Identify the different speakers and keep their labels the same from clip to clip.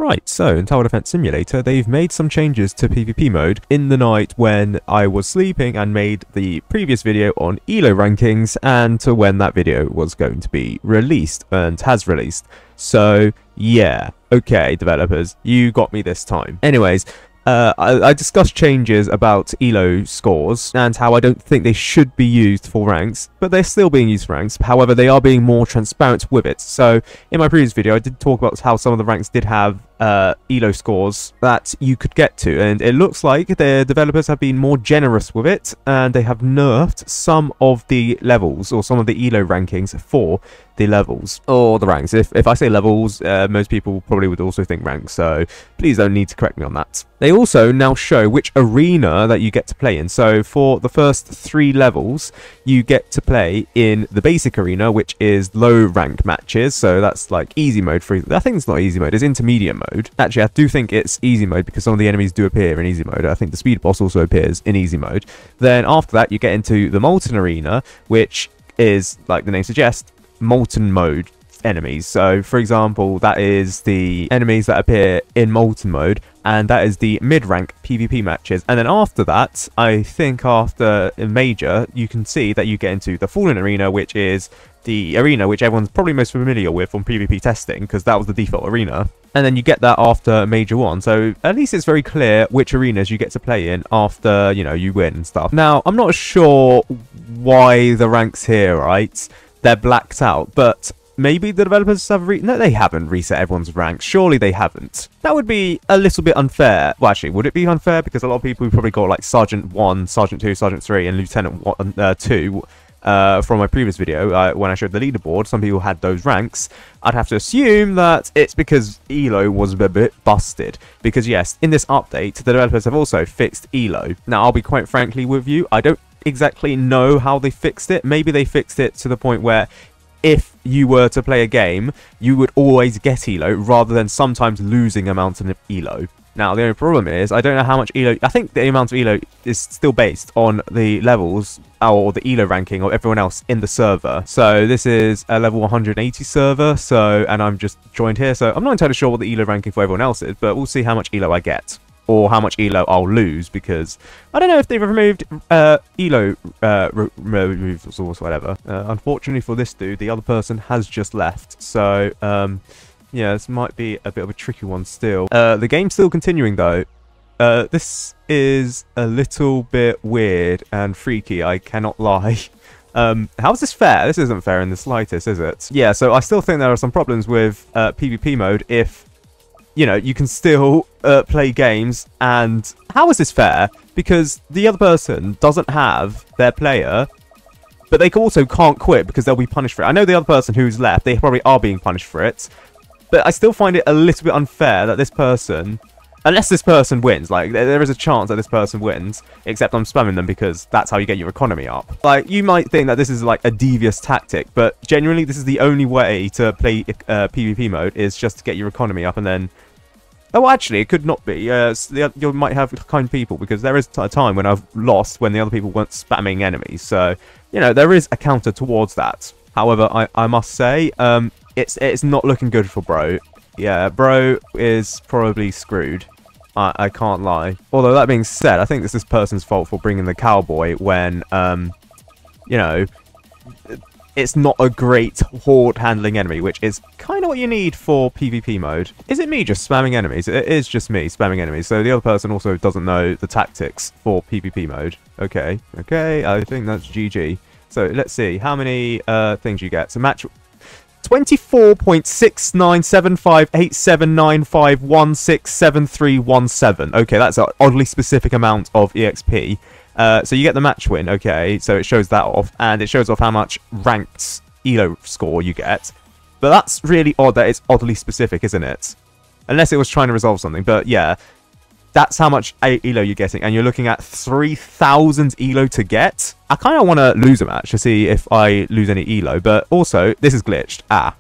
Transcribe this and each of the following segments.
Speaker 1: Right, so in Tower Defense Simulator, they've made some changes to PvP mode in the night when I was sleeping and made the previous video on ELO rankings and to when that video was going to be released and has released. So, yeah. Okay, developers, you got me this time. Anyways, I discussed changes about ELO scores and how I don't think they should be used for ranks, but they're still being used for ranks. However, they are being more transparent with it. So in my previous video, I did talk about how some of the ranks did have ELO scores that you could get to, and it looks like the developers have been more generous with it, and they have nerfed some of the levels or some of the ELO rankings for the levels or the ranks. If I say levels, most people probably would also think ranks, so please don't need to correct me on that. They also now show which arena that you get to play in. So for the first 3 levels, you get to play in the basic arena, which is low rank matches. So that's like easy mode. I think it's not easy mode, it's intermediate mode. Actually, I do think it's easy mode because some of the enemies do appear in easy mode. I think the speed boss also appears in easy mode. Then after that, you get into the molten arena, which is, like the name suggests, molten mode enemies. So for example, that is the enemies that appear in molten mode, and that is the mid-rank PvP matches. And then after that, I think after a major, you can see that you get into the fallen arena, which is the arena which everyone's probably most familiar with from PvP testing, because that was the default arena. And then you get that after major 1, so at least it's very clear which arenas you get to play in after, you know, you win and stuff. Now, I'm not sure why the ranks here, right? They're blacked out, but maybe the developers have no, they haven't reset everyone's ranks. Surely they haven't. That would be a little bit unfair. Well, actually, would it be unfair? Because a lot of people who probably got like Sergeant 1, Sergeant 2, Sergeant 3, and Lieutenant 2 from my previous video, when I showed the leaderboard, some people had those ranks. I'd have to assume that it's because ELO was a bit busted. Because yes, in this update, the developers have also fixed ELO. Now, I'll be quite frankly with you, I don't exactly know how they fixed it. Maybe they fixed it to the point where if you were to play a game, you would always get ELO rather than sometimes losing amounts of ELO. Now, the only problem is, I don't know how much ELO... I think the amount of ELO is still based on the levels or the ELO ranking of everyone else in the server. So this is a level 180 server, and I'm just joined here, so I'm not entirely sure what the ELO ranking for everyone else is, but we'll see how much ELO I get. Or how much ELO I'll lose, because I don't know if they've removed ELO removals or whatever. Unfortunately for this dude, the other person has just left. So, yeah, this might be a bit of a tricky one still. The game's still continuing, though. This is a little bit weird and freaky, I cannot lie. How is this fair? This isn't fair in the slightest, is it? Yeah, so I still think there are some problems with PvP mode if, you know, you can still play games. And how is this fair? Because the other person doesn't have their player, but they also can't quit because they'll be punished for it. I know the other person who's left, they probably are being punished for it, but I still find it a little bit unfair that this person, unless this person wins, like there is a chance that this person wins, except I'm spamming them because that's how you get your economy up. Like, you might think that this is like a devious tactic, but genuinely this is the only way to play PvP mode, is just to get your economy up. And then, oh, actually, it could not be. You might have kind people, because there is a time when I've lost when the other people weren't spamming enemies. So, you know, there is a counter towards that. However, I must say, it's not looking good for Bro. Yeah, Bro is probably screwed. I can't lie. Although, that being said, I think it's this person's fault for bringing the cowboy when, you know, it's not a great horde handling enemy, which is kind of what you need for PvP mode. Is it me just spamming enemies? It is just me spamming enemies. So the other person also doesn't know the tactics for PvP mode. Okay, I think that's GG. So let's see how many things you get. So match 24.69758795167317. Okay, that's an oddly specific amount of EXP. So you get the match win, okay, so it shows that off, and it shows off how much ranked ELO score you get. But that's really odd that it's oddly specific, isn't it? Unless it was trying to resolve something, but yeah. That's how much ELO you're getting, and you're looking at 3,000 ELO to get. I kind of want to lose a match to see if I lose any ELO, but also, this is glitched. It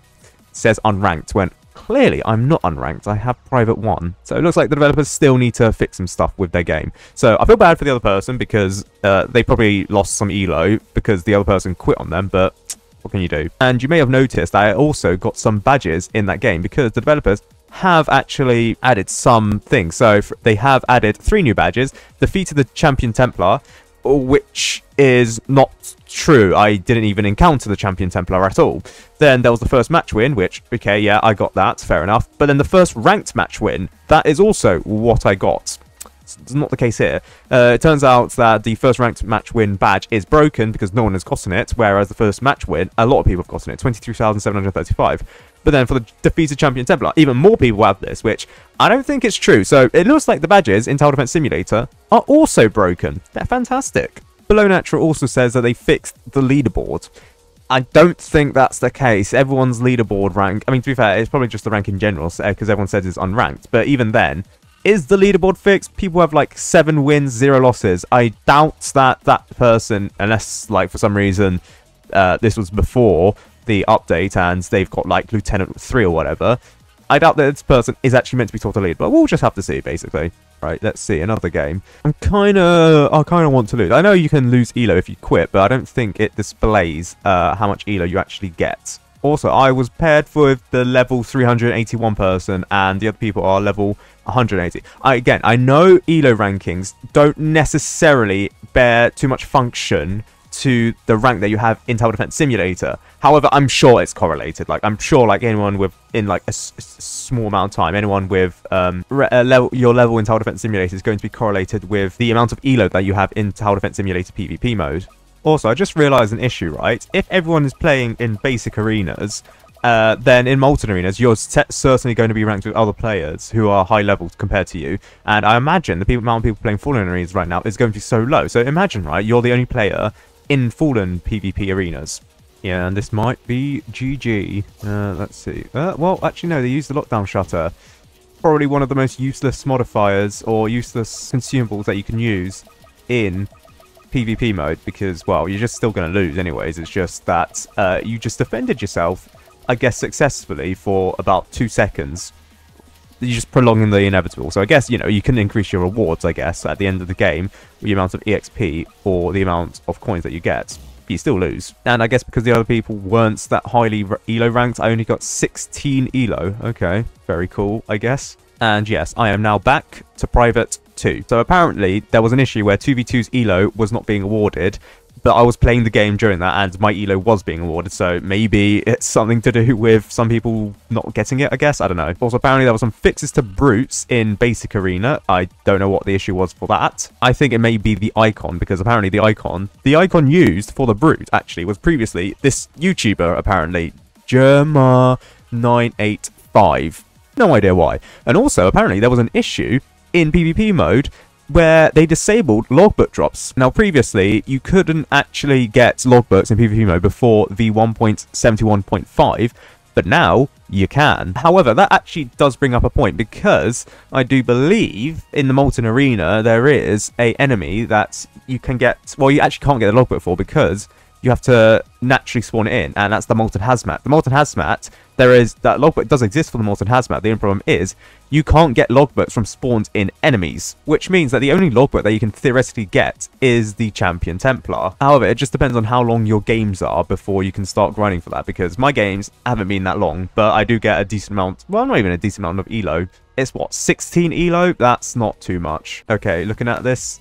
Speaker 1: says unranked, when clearly I'm not unranked. I have private 1. So it looks like the developers still need to fix some stuff with their game. So I feel bad for the other person, because they probably lost some ELO because the other person quit on them, but what can you do? And you may have noticed that I also got some badges in that game, because the developers have actually added some things. So they have added 3 new badges. Defeated the Champion Templar, which is not true. I didn't even encounter the Champion Templar at all. Then there was the first match win, which, okay, yeah, I got that, fair enough. But then the first ranked match win, that is also what I got. It's not the case here. It turns out that the first ranked match win badge is broken because no one has gotten it, whereas the first match win, a lot of people have gotten it, 23,735. But then for the defeated Champion Templar, even more people have this, which I don't think it's true. So it looks like the badges in Tower Defense Simulator are also broken. They're fantastic. Below Natural also says that they fixed the leaderboard. I don't think that's the case. Everyone's leaderboard rank, I mean, to be fair, it's probably just the rank in general, because everyone says it's unranked. But even then, is the leaderboard fixed? People have like 7 wins, 0 losses. I doubt that that person, unless like for some reason this was before the update and they've got like Lieutenant 3 or whatever, I doubt that this person is actually meant to be taught to lead, but we'll just have to see, basically. Right, let's see, another game. I kind of want to lose. I know you can lose ELO if you quit, but I don't think it displays how much ELO you actually get. Also, I was paired with the level 381 person, and the other people are level 180. Again, I know ELO rankings don't necessarily bear too much function to the rank that you have in Tower Defense Simulator. However, I'm sure it's correlated. Like, I'm sure like anyone with in like a small amount of time, anyone with your level in Tower Defense Simulator is going to be correlated with the amount of ELO that you have in Tower Defense Simulator PvP mode. Also, I just realized an issue, right? If everyone is playing in basic arenas, then in Molten arenas, you're certainly going to be ranked with other players who are high level compared to you. And I imagine the amount of people playing Fallen arenas right now is going to be so low. So imagine, right, you're the only player in Fallen PvP arenas. Yeah, and this might be GG. Let's see. Well, actually, no, they used the lockdown shutter. Probably one of the most useless modifiers or useless consumables that you can use in PvP mode, because, well, you're just still going to lose anyways. It's just that you just defended yourself, I guess, successfully for about 2 seconds. You're just prolonging the inevitable. So I guess, you know, you can increase your rewards, I guess, at the end of the game, with the amount of EXP or the amount of coins that you get. But you still lose. And I guess because the other people weren't that highly ELO ranked, I only got 16 ELO. Okay, very cool, I guess. And yes, I am now back to Private 2. So apparently there was an issue where 2v2's ELO was not being awarded, but I was playing the game during that and my ELO was being awarded, so maybe it's something to do with some people not getting it, I guess. I don't know. Also, apparently there were some fixes to brutes in Basic Arena. I don't know what the issue was for that. I think it may be the icon, because apparently the icon used for the brute, actually, was previously this YouTuber, apparently, Germa985. No idea why. And also, apparently there was an issue in PvP mode where they disabled logbook drops. Now, previously, you couldn't actually get logbooks in PvP mode before v1.71.5, but now you can. However, that actually does bring up a point, because I do believe in the Molten Arena there is a enemy that you can get, well, you actually can't get the logbook for, because you have to naturally spawn it in, and that's the Molten Hazmat. The Molten Hazmat, that logbook does exist for the Molten Hazmat. The only problem is you can't get logbooks from spawns in enemies, which means that the only logbook that you can theoretically get is the Champion Templar. However, it just depends on how long your games are before you can start grinding for that, because my games haven't been that long, but I do get a decent amount, well, not even a decent amount of ELO. It's what, 16 ELO? That's not too much. Okay, looking at this,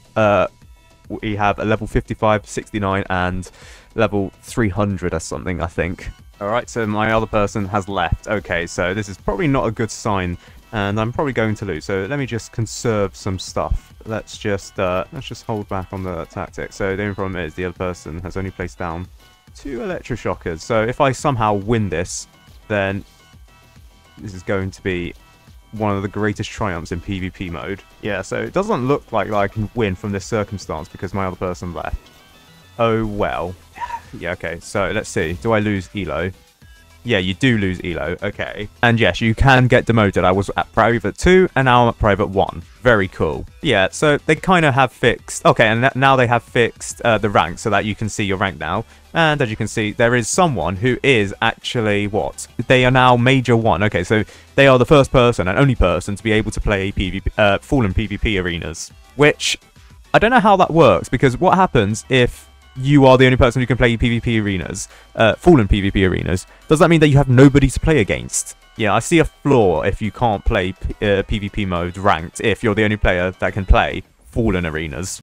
Speaker 1: we have a level 55, 69, and level 300 or something, I think. Alright, so my other person has left. Okay, so this is probably not a good sign, and I'm probably going to lose. So let me just conserve some stuff. Let's just hold back on the tactics. So the only problem is the other person has only placed down 2 electroshockers. So if I somehow win this, then this is going to be one of the greatest triumphs in PvP mode. Yeah, so it doesn't look like I can win from this circumstance because my other person left. Oh well. Yeah, okay, so let's see. Do I lose ELO? Yeah, you do lose ELO. Okay. And yes, you can get demoted. I was at Private 2, and now I'm at Private 1. Very cool. Yeah, so they kind of have fixed... Okay, and now they have fixed the rank so that you can see your rank now. And as you can see, there is someone who is actually, what? They are now Major 1. Okay, so they are the first person and only person to be able to play PvP, Fallen PvP arenas. Which, I don't know how that works, because what happens if you are the only person who can play PvP arenas, Fallen PvP arenas? Does that mean that you have nobody to play against? yeah, I see a flaw if you can't play PvP mode ranked if you're the only player that can play Fallen Arenas.